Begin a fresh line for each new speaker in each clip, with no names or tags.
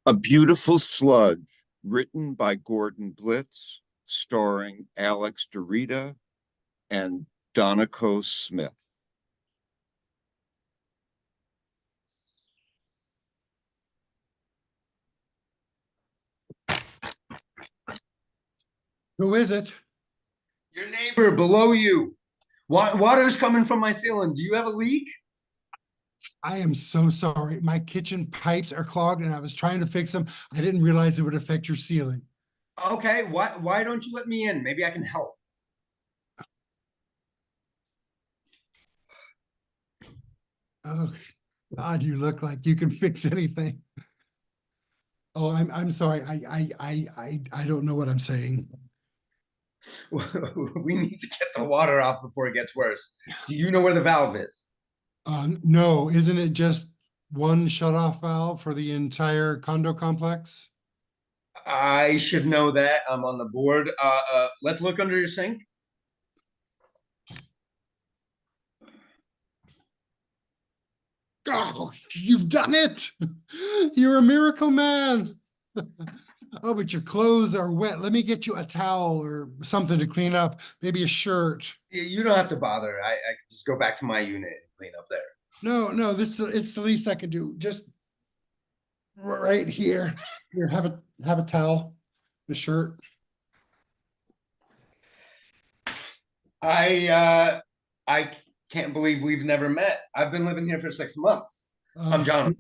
A Beautiful Sludge, written by Gordon Blitz, starring Alex Dorita and Donico Smith.
Who is it?
Your neighbor below you. Water's coming from my ceiling. Do you have a leak?
I am so sorry. My kitchen pipes are clogged and I was trying to fix them. I didn't realize it would affect your ceiling.
Okay, why don't you let me in? Maybe I can help.
Oh, God, you look like you can fix anything. Oh, I'm sorry. I don't know what I'm saying.
We need to get the water off before it gets worse. Do you know where the valve is?
No, isn't it just one shut-off valve for the entire condo complex?
I should know that. I'm on the board. Let's look under your sink.
Oh, you've done it. You're a miracle man. Oh, but your clothes are wet. Let me get you a towel or something to clean up, maybe a shirt.
You don't have to bother. I can just go back to my unit and clean up there.
No, it's the least I can do. Just right here. Here, have a towel, a shirt.
I can't believe we've never met. I've been living here for 6 months. I'm John.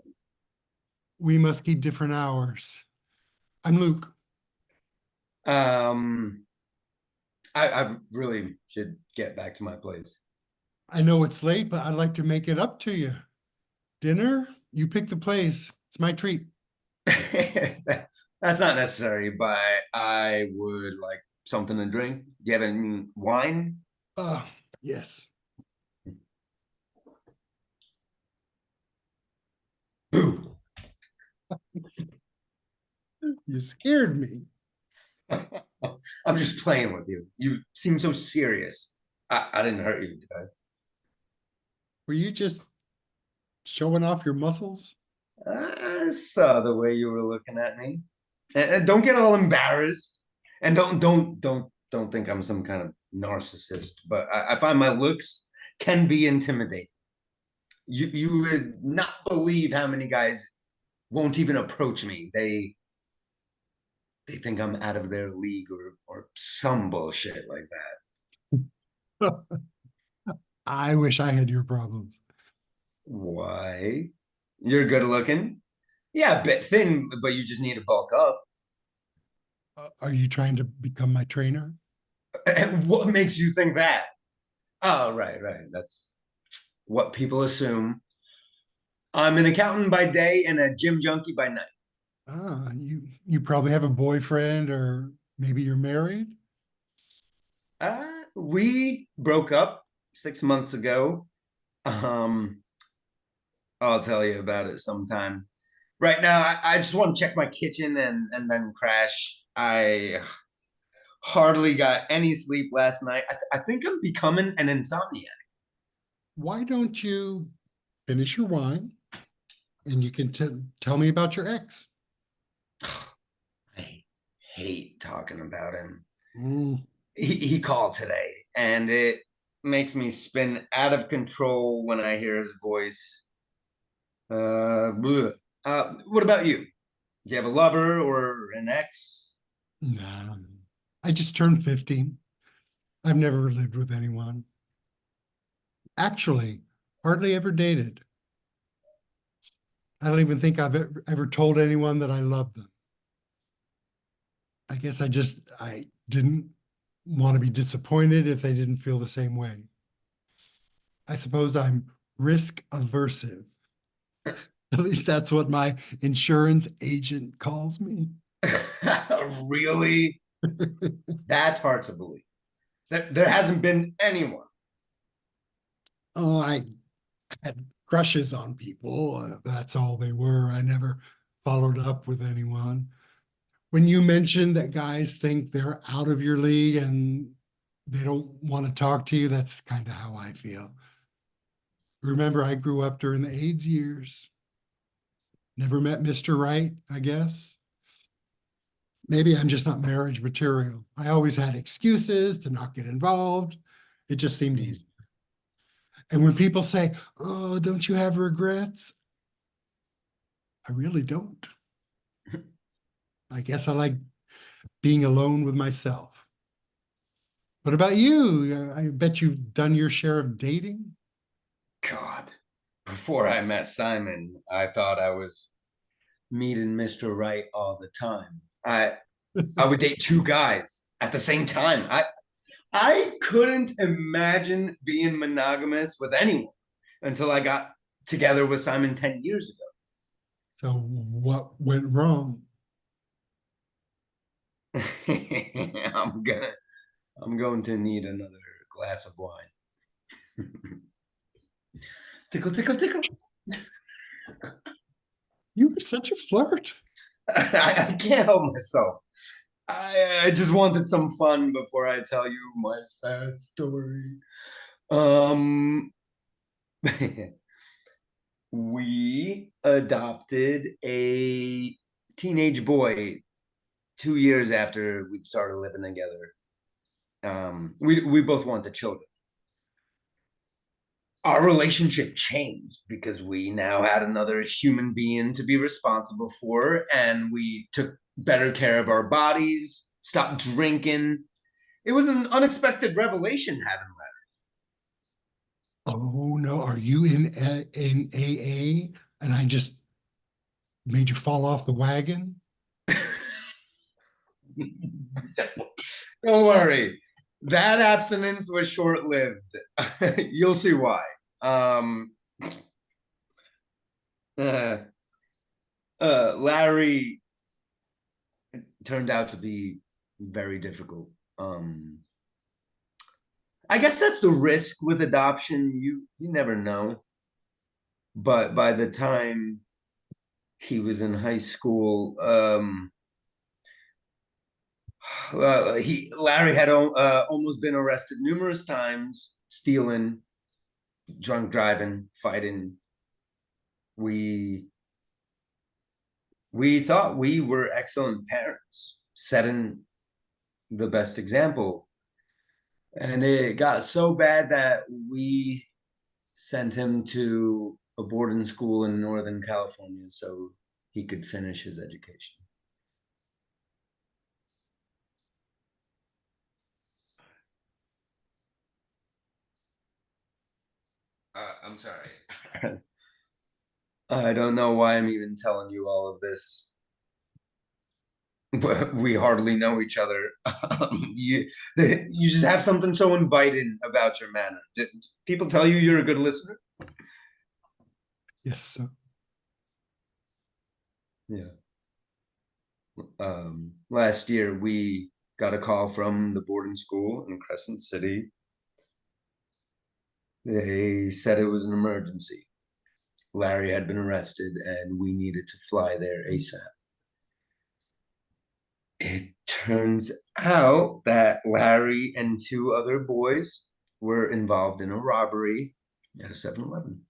We must keep different hours. I'm Luke.
Um, I really should get back to my place.
I know it's late, but I'd like to make it up to you. Dinner? You pick the place. It's my treat.
That's not necessary, but I would like something to drink. Do you have any wine?
Yes.
Boo.
You scared me.
I'm just playing with you. You seem so serious. I didn't hurt you, did I?
Were you just showing off your muscles?
I saw the way you were looking at me. And don't get all embarrassed. And don't think I'm some kind of narcissist, but I find my looks can be intimidating. You would not believe how many guys won't even approach me. They think I'm out of their league or some bullshit like
I wish I had your problems.
that. Why? You're good looking. Yeah, a bit thin, but you just need to bulk up.
Are you trying to become my trainer?
And what makes you think that? Oh, right. That's what people assume. I'm an accountant by day and a gym junkie by night.
You probably have a boyfriend or maybe you're married.
We broke up 6 months ago. Um, I'll tell you about it sometime. Right now, I just want to check my kitchen and then crash. I hardly got any sleep last night. I think I'm becoming an insomniac.
Why don't you finish your wine and you can tell me about your ex?
I hate talking about him.
Mm,
He called today, and it makes me spin out of control when I hear his voice. Bleh. What about you? Do you have a lover or an ex?
nah, I just turned 50. I've never lived with anyone. Actually, hardly ever dated. I don't even think I've ever told anyone that I love them. I guess I didn't want to be disappointed if they didn't feel the same way. I suppose I'm risk aversive. At least that's what my insurance agent calls me.
Really? That's hard to believe. There hasn't been anyone.
Oh, I had crushes on people. That's all they were. I never followed up with anyone. When you mentioned that guys think they're out of your league and they don't want to talk to you, that's kind of how I feel. Remember, I grew up during the AIDS years. Never met Mr. Right, I guess. Maybe I'm just not marriage material. I always had excuses to not get involved. It just seemed easy. And when people say, "Oh, don't you have regrets?" I really don't. I guess I like being alone with myself. What about you? I bet you've done your share of dating.
God, before I met Simon, I thought I was meeting Mr. Right all the time. I would date two guys at the same time. I couldn't imagine being monogamous with anyone until I got together with Simon 10 years
So what went wrong?
ago. I'm going to need another glass of wine. Tickle, tickle, tickle.
You were such a flirt.
I can't help myself. I just wanted some fun before I tell you my sad story. Um, we adopted a teenage boy 2 years after we'd started living together. We both wanted children. Our relationship changed because we now had another human being to be responsible for, and we took better care of our bodies, stopped drinking. It was an unexpected revelation having
Oh no, are you in AA and I just made you fall off the wagon?
that. Don't worry, that abstinence was short-lived. You'll see why. Um, uh, Larry turned out to be very difficult. I guess that's the risk with adoption. You never know. But by the time he was in high school, he Larry had almost been arrested numerous times, stealing, drunk driving, fighting. We we thought we were excellent parents, setting the best example. And it got so bad that we sent him to a boarding school in Northern California so he could finish his education. I'm sorry. I don't know why I'm even telling you all of this. But we hardly know each other. You just have something so inviting about your manner. Did people tell you you're a good listener?
Yes, so
Yeah. Last year we got a call from the boarding school in Crescent City. They said it was an emergency. Larry had been arrested and we needed to fly there ASAP. It turns out that Larry and two other boys were involved in a robbery at a 7-Eleven.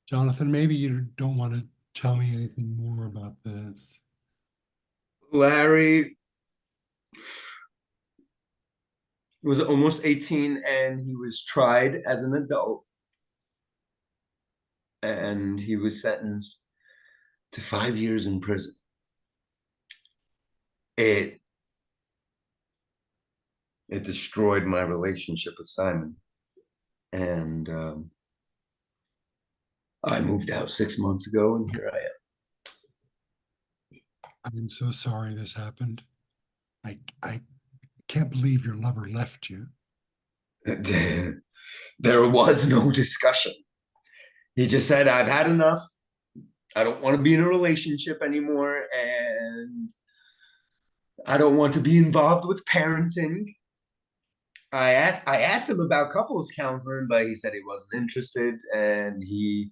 Jonathan, maybe you don't want to tell me anything more about this.
Larry was almost 18 and he was tried as an adult and he was sentenced to 5 years in prison. It destroyed my relationship with Simon, and I moved out 6 months ago, and here I
I am so sorry this happened. I can't believe your lover left you.
am. There was no discussion. He just said, "I've had enough. I don't want to be in a relationship anymore, and I don't want to be involved with parenting." I asked him about couples counseling, but he said he wasn't interested, and he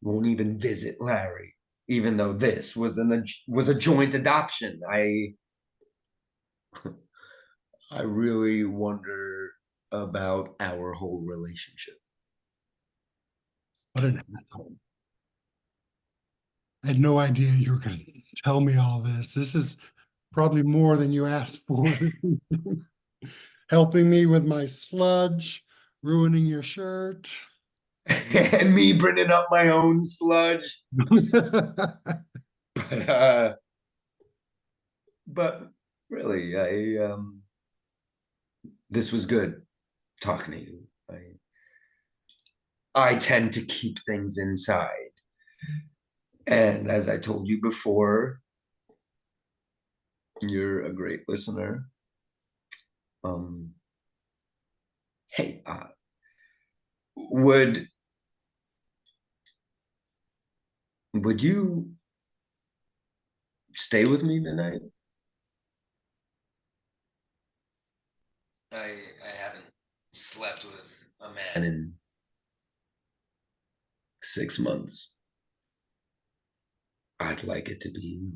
won't even visit Larry, even though this was a joint adoption. I really wonder about our whole relationship.
What an asshole. I had no idea you were going to tell me all this. This is probably more than you asked for. Helping me with my sludge, ruining your shirt.
And me bringing up my own sludge. But, but really, this was good talking to you. I tend to keep things inside. And as I told you before, you're a great listener. Hey, would you stay with me tonight? I haven't slept with a man in 6 months. I'd like it to be you.